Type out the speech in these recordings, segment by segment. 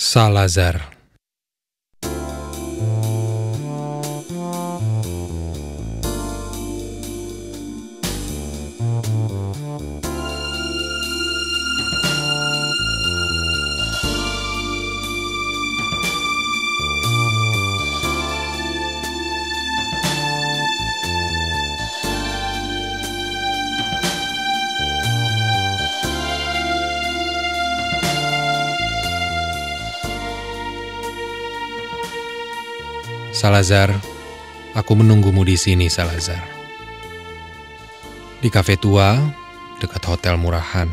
Salazar. Salazar, aku menunggumu di sini, Salazar. Di kafe tua, dekat hotel murahan,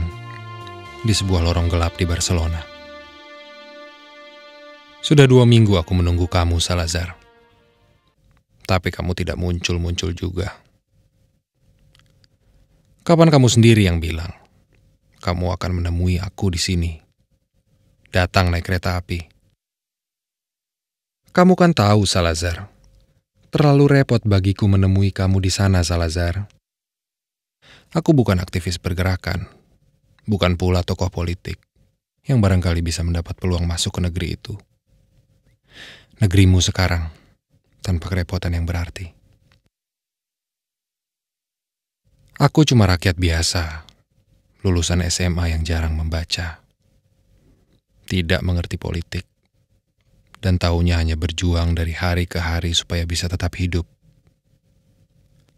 di sebuah lorong gelap di Barcelona. Sudah 2 minggu aku menunggu kamu, Salazar. Tapi kamu tidak muncul-muncul juga. Kapan kamu sendiri yang bilang, kamu akan menemui aku di sini? Datang naik kereta api. Kamu kan tahu, Salazar. Terlalu repot bagiku menemui kamu di sana, Salazar. Aku bukan aktivis pergerakan, bukan pula tokoh politik yang barangkali bisa mendapat peluang masuk ke negeri itu. Negerimu sekarang, tanpa kerepotan yang berarti. Aku cuma rakyat biasa, lulusan SMA yang jarang membaca, tidak mengerti politik, dan taunya hanya berjuang dari hari ke hari supaya bisa tetap hidup.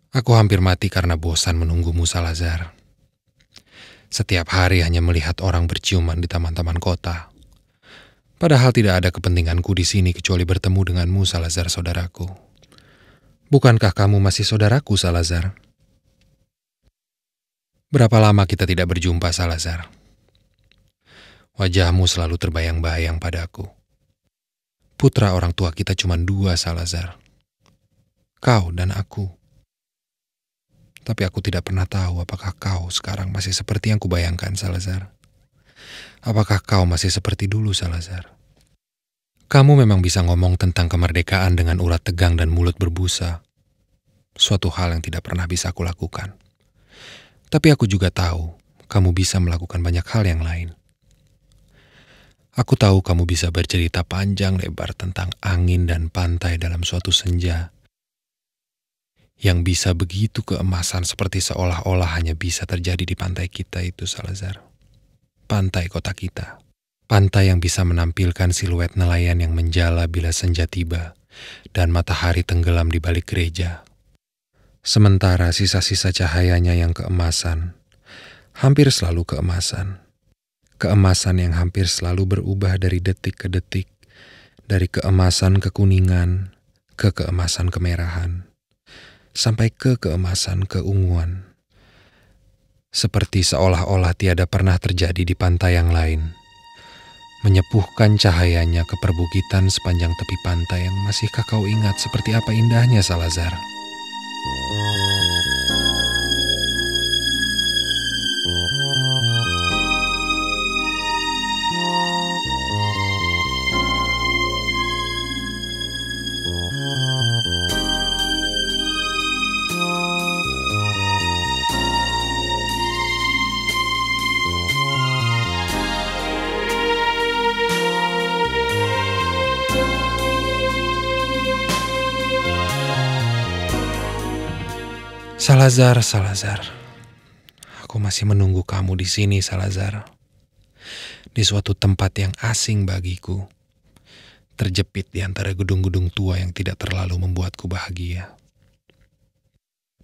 Aku hampir mati karena bosan menunggumu, Salazar. Setiap hari hanya melihat orang berciuman di taman-taman kota. Padahal tidak ada kepentinganku di sini kecuali bertemu denganmu, Salazar, saudaraku. Bukankah kamu masih saudaraku, Salazar? Berapa lama kita tidak berjumpa, Salazar? Wajahmu selalu terbayang-bayang padaku. Putra orang tua kita cuma 2, Salazar. Kau dan aku. Tapi aku tidak pernah tahu apakah kau sekarang masih seperti yang kubayangkan, Salazar. Apakah kau masih seperti dulu, Salazar? Kamu memang bisa ngomong tentang kemerdekaan dengan urat tegang dan mulut berbusa. Suatu hal yang tidak pernah bisa aku lakukan. Tapi aku juga tahu kamu bisa melakukan banyak hal yang lain. Aku tahu kamu bisa bercerita panjang lebar tentang angin dan pantai dalam suatu senja yang bisa begitu keemasan seperti seolah-olah hanya bisa terjadi di pantai kita itu, Salazar. Pantai kota kita. Pantai yang bisa menampilkan siluet nelayan yang menjala bila senja tiba dan matahari tenggelam di balik gereja. Sementara sisa-sisa cahayanya yang keemasan, hampir selalu keemasan. Keemasan yang hampir selalu berubah dari detik ke detik, dari keemasan kekuningan ke keemasan kemerahan, sampai ke keemasan keunguan. Seperti seolah-olah tiada pernah terjadi di pantai yang lain, menyepuhkan cahayanya ke perbukitan sepanjang tepi pantai yang masihkah kau ingat seperti apa indahnya, Salazar? Salazar, Salazar. Aku masih menunggu kamu di sini, Salazar. Di suatu tempat yang asing bagiku. Terjepit di antara gedung-gedung tua yang tidak terlalu membuatku bahagia.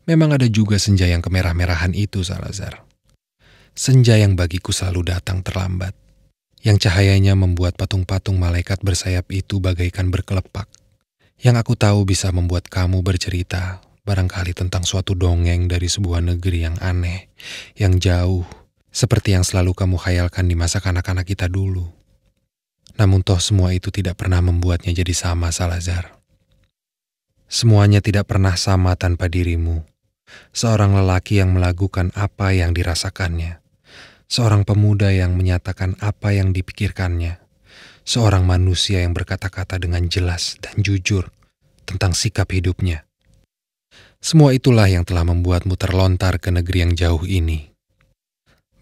Memang ada juga senja yang kemerah-merahan itu, Salazar. Senja yang bagiku selalu datang terlambat. Yang cahayanya membuat patung-patung malaikat bersayap itu bagaikan berkelepak. Yang aku tahu bisa membuat kamu bercerita barangkali tentang suatu dongeng dari sebuah negeri yang aneh, yang jauh, seperti yang selalu kamu khayalkan di masa kanak-kanak kita dulu. Namun toh semua itu tidak pernah membuatnya jadi sama, Salazar. Semuanya tidak pernah sama tanpa dirimu. Seorang lelaki yang melakukan apa yang dirasakannya. Seorang pemuda yang menyatakan apa yang dipikirkannya. Seorang manusia yang berkata-kata dengan jelas dan jujur tentang sikap hidupnya. Semua itulah yang telah membuatmu terlontar ke negeri yang jauh ini.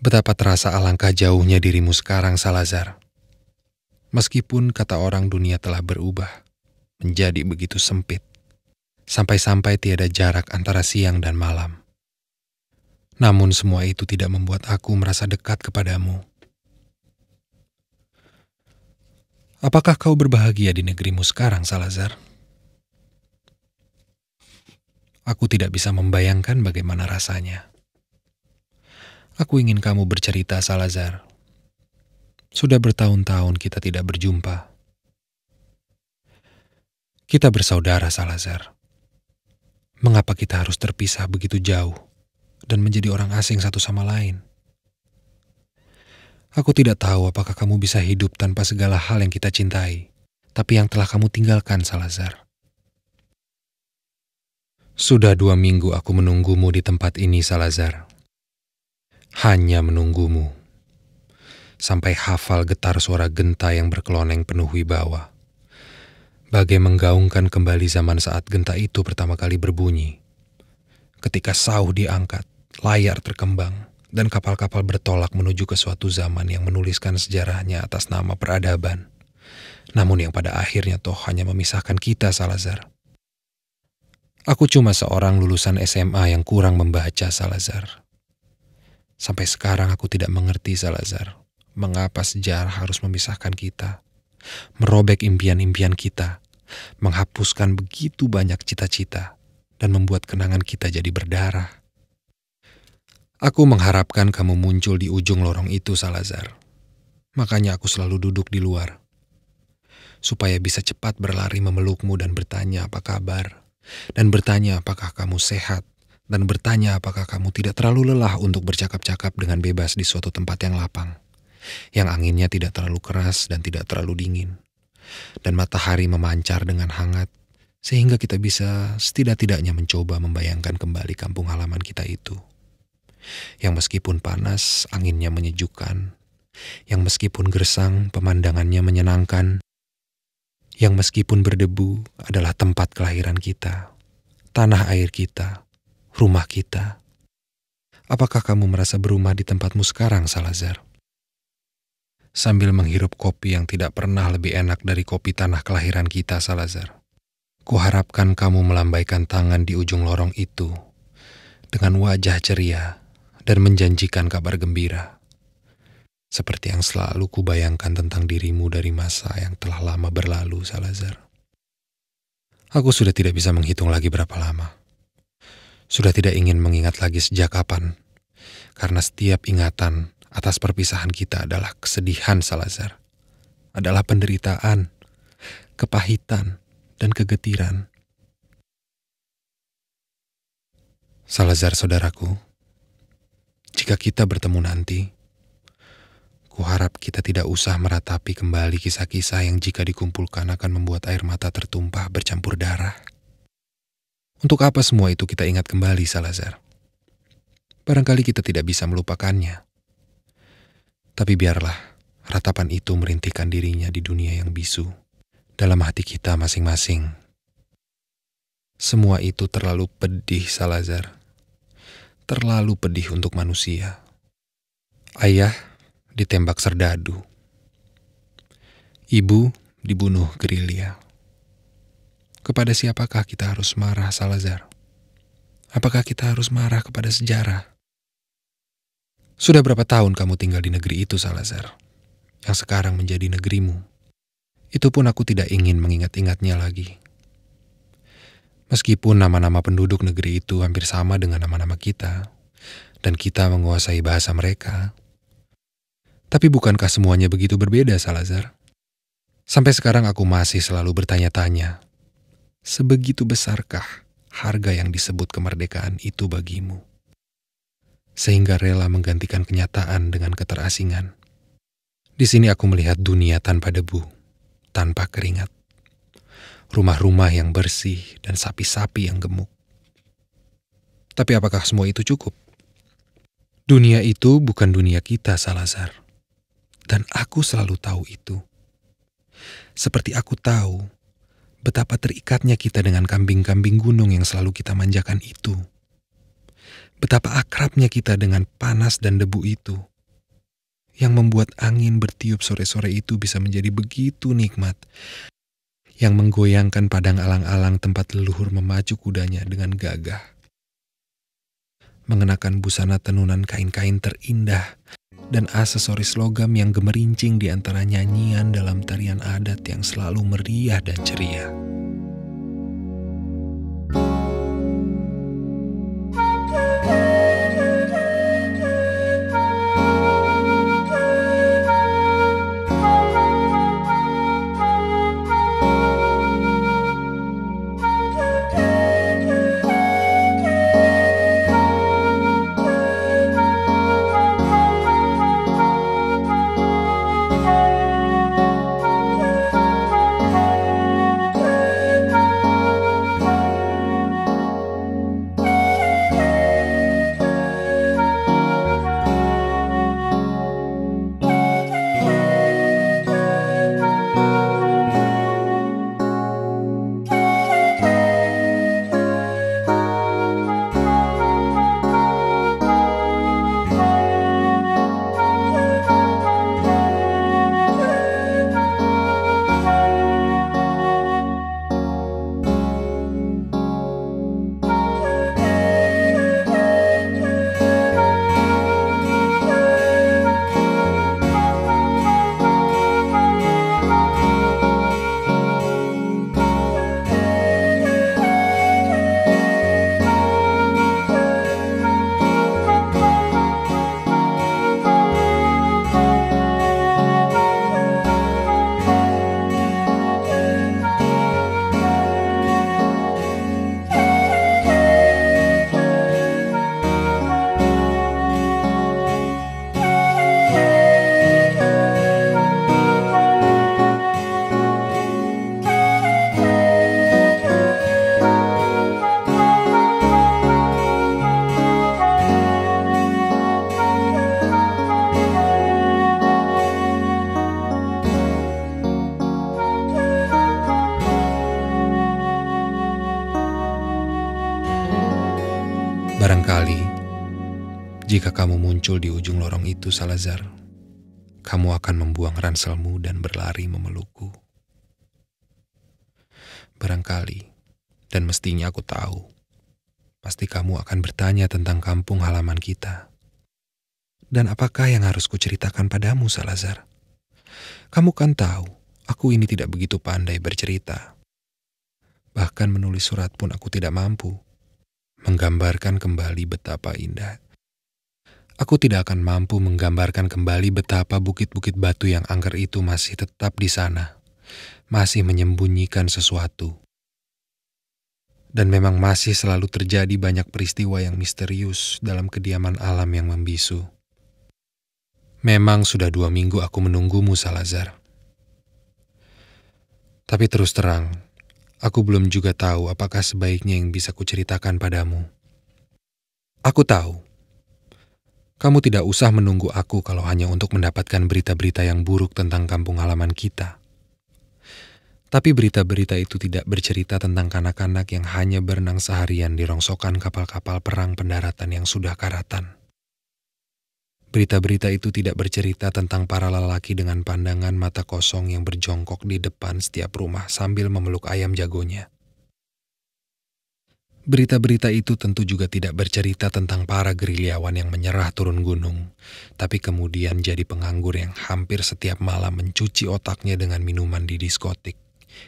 Betapa terasa alangkah jauhnya dirimu sekarang, Salazar. Meskipun kata orang dunia telah berubah menjadi begitu sempit, sampai-sampai tiada jarak antara siang dan malam. Namun semua itu tidak membuat aku merasa dekat kepadamu. Apakah kau berbahagia di negerimu sekarang, Salazar? Aku tidak bisa membayangkan bagaimana rasanya. Aku ingin kamu bercerita, Salazar. Sudah bertahun-tahun kita tidak berjumpa. Kita bersaudara, Salazar. Mengapa kita harus terpisah begitu jauh dan menjadi orang asing satu sama lain? Aku tidak tahu apakah kamu bisa hidup tanpa segala hal yang kita cintai, tapi yang telah kamu tinggalkan, Salazar. Sudah 2 minggu aku menunggumu di tempat ini, Salazar. Hanya menunggumu. Sampai hafal getar suara genta yang berkeloneng penuh wibawa. Bagai menggaungkan kembali zaman saat genta itu pertama kali berbunyi. Ketika sauh diangkat, layar terkembang, dan kapal-kapal bertolak menuju ke suatu zaman yang menuliskan sejarahnya atas nama peradaban. Namun yang pada akhirnya toh hanya memisahkan kita, Salazar. Aku cuma seorang lulusan SMA yang kurang membaca, Salazar. Sampai sekarang aku tidak mengerti, Salazar. Mengapa sejarah harus memisahkan kita, merobek impian-impian kita, menghapuskan begitu banyak cita-cita, dan membuat kenangan kita jadi berdarah. Aku mengharapkan kamu muncul di ujung lorong itu, Salazar. Makanya aku selalu duduk di luar, supaya bisa cepat berlari memelukmu dan bertanya apa kabar, dan bertanya apakah kamu sehat, dan bertanya apakah kamu tidak terlalu lelah untuk bercakap-cakap dengan bebas di suatu tempat yang lapang, yang anginnya tidak terlalu keras dan tidak terlalu dingin, dan matahari memancar dengan hangat, sehingga kita bisa setidak-tidaknya mencoba membayangkan kembali kampung halaman kita itu. Yang meskipun panas, anginnya menyejukkan, yang meskipun gersang, pemandangannya menyenangkan, yang meskipun berdebu adalah tempat kelahiran kita, tanah air kita, rumah kita. Apakah kamu merasa berumah di tempatmu sekarang, Salazar? Sambil menghirup kopi yang tidak pernah lebih enak dari kopi tanah kelahiran kita, Salazar. Kuharapkan kamu melambaikan tangan di ujung lorong itu dengan wajah ceria dan menjanjikan kabar gembira. Seperti yang selalu kubayangkan tentang dirimu dari masa yang telah lama berlalu, Salazar. Aku sudah tidak bisa menghitung lagi berapa lama. Sudah tidak ingin mengingat lagi sejak kapan, karena setiap ingatan atas perpisahan kita adalah kesedihan, Salazar. Adalah penderitaan, kepahitan, dan kegetiran. Salazar, saudaraku, jika kita bertemu nanti, kuharap kita tidak usah meratapi kembali kisah-kisah yang jika dikumpulkan akan membuat air mata tertumpah bercampur darah. Untuk apa semua itu kita ingat kembali, Salazar? Barangkali kita tidak bisa melupakannya. Tapi biarlah ratapan itu merintihkan dirinya di dunia yang bisu, dalam hati kita masing-masing. Semua itu terlalu pedih, Salazar. Terlalu pedih untuk manusia. Ayah ditembak serdadu. Ibu dibunuh gerilya. Kepada siapakah kita harus marah, Salazar? Apakah kita harus marah kepada sejarah? Sudah berapa tahun kamu tinggal di negeri itu, Salazar, yang sekarang menjadi negerimu? Itu pun aku tidak ingin mengingat-ingatnya lagi. Meskipun nama-nama penduduk negeri itu hampir sama dengan nama-nama kita, dan kita menguasai bahasa mereka, tapi bukankah semuanya begitu berbeda, Salazar? Sampai sekarang aku masih selalu bertanya-tanya, sebegitu besarkah harga yang disebut kemerdekaan itu bagimu? Sehingga rela menggantikan kenyataan dengan keterasingan. Di sini aku melihat dunia tanpa debu, tanpa keringat. Rumah-rumah yang bersih dan sapi-sapi yang gemuk. Tapi apakah semua itu cukup? Dunia itu bukan dunia kita, Salazar. Dan aku selalu tahu itu. Seperti aku tahu betapa terikatnya kita dengan kambing-kambing gunung yang selalu kita manjakan itu. Betapa akrabnya kita dengan panas dan debu itu. yang membuat angin bertiup sore-sore itu bisa menjadi begitu nikmat, yang menggoyangkan padang alang-alang tempat leluhur memacu kudanya dengan gagah, mengenakan busana tenunan kain-kain terindah dan aksesoris logam yang gemerincing di antara nyanyian dalam tarian adat yang selalu meriah dan ceria. Barangkali, jika kamu muncul di ujung lorong itu, Salazar, kamu akan membuang ranselmu dan berlari memelukku. Barangkali, dan mestinya aku tahu, pasti kamu akan bertanya tentang kampung halaman kita. Dan apakah yang harus kuceritakan padamu, Salazar? Kamu kan tahu, aku ini tidak begitu pandai bercerita. Bahkan menulis surat pun aku tidak mampu. Menggambarkan kembali betapa indah. Aku tidak akan mampu menggambarkan kembali betapa bukit-bukit batu yang angker itu masih tetap di sana, masih menyembunyikan sesuatu. Dan memang masih selalu terjadi banyak peristiwa yang misterius dalam kediaman alam yang membisu. Memang sudah 2 minggu aku menunggumu, Salazar. Tapi terus terang, aku belum juga tahu apakah sebaiknya yang bisa kuceritakan padamu. Aku tahu, kamu tidak usah menunggu aku kalau hanya untuk mendapatkan berita-berita yang buruk tentang kampung halaman kita. Tapi berita-berita itu tidak bercerita tentang kanak-kanak yang hanya berenang seharian di rongsokan kapal-kapal perang pendaratan yang sudah karatan. Berita-berita itu tidak bercerita tentang para lelaki dengan pandangan mata kosong yang berjongkok di depan setiap rumah sambil memeluk ayam jagonya. Berita-berita itu tentu juga tidak bercerita tentang para gerilyawan yang menyerah turun gunung, tapi kemudian jadi penganggur yang hampir setiap malam mencuci otaknya dengan minuman di diskotik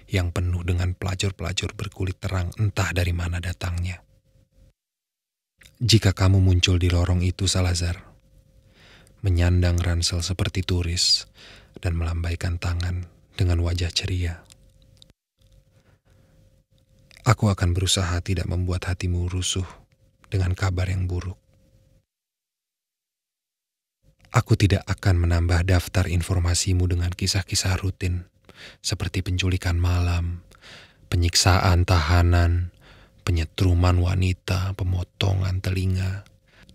yang penuh dengan pelacur-pelacur berkulit terang entah dari mana datangnya. Jika kamu muncul di lorong itu, Salazar, menyandang ransel seperti turis dan melambaikan tangan dengan wajah ceria, aku akan berusaha tidak membuat hatimu rusuh dengan kabar yang buruk. Aku tidak akan menambah daftar informasimu dengan kisah-kisah rutin seperti penculikan malam, penyiksaan tahanan, penyetruman wanita, pemotongan telinga,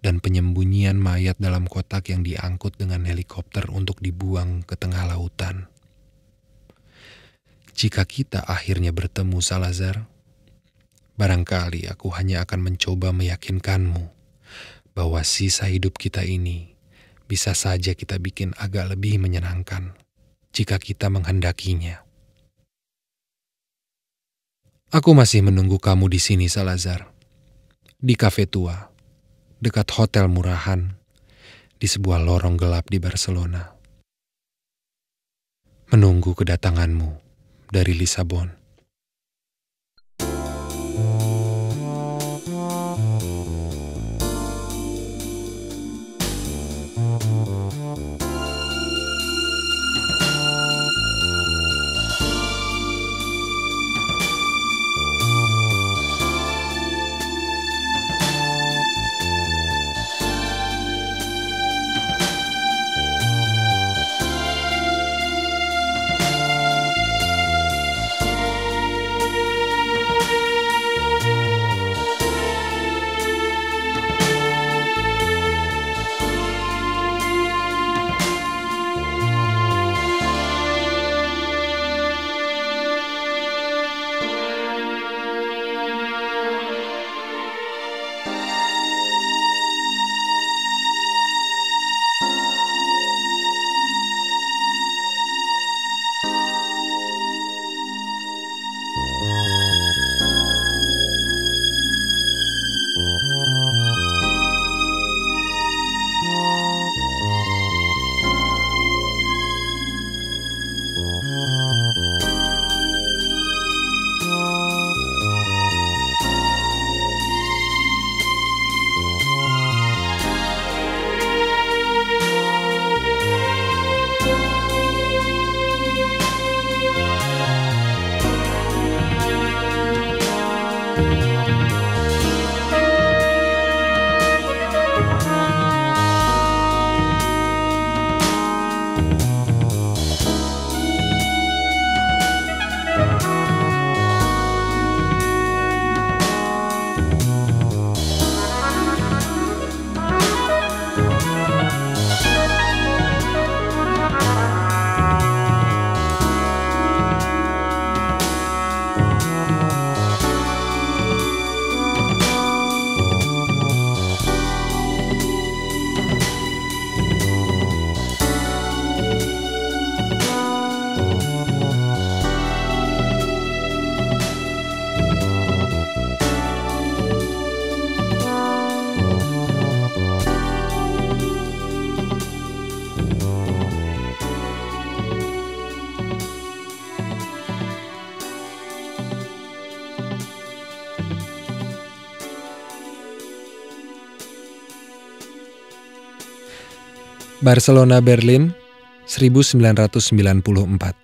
dan penyembunyian mayat dalam kotak yang diangkut dengan helikopter untuk dibuang ke tengah lautan. Jika kita akhirnya bertemu, Salazar, barangkali aku hanya akan mencoba meyakinkanmu bahwa sisa hidup kita ini bisa saja kita bikin agak lebih menyenangkan jika kita menghendakinya. Aku masih menunggu kamu di sini, Salazar. Di kafe tua, dekat hotel murahan, di sebuah lorong gelap di Barcelona. Menunggu kedatanganmu dari Lisabon. Barcelona, Berlin, 1994.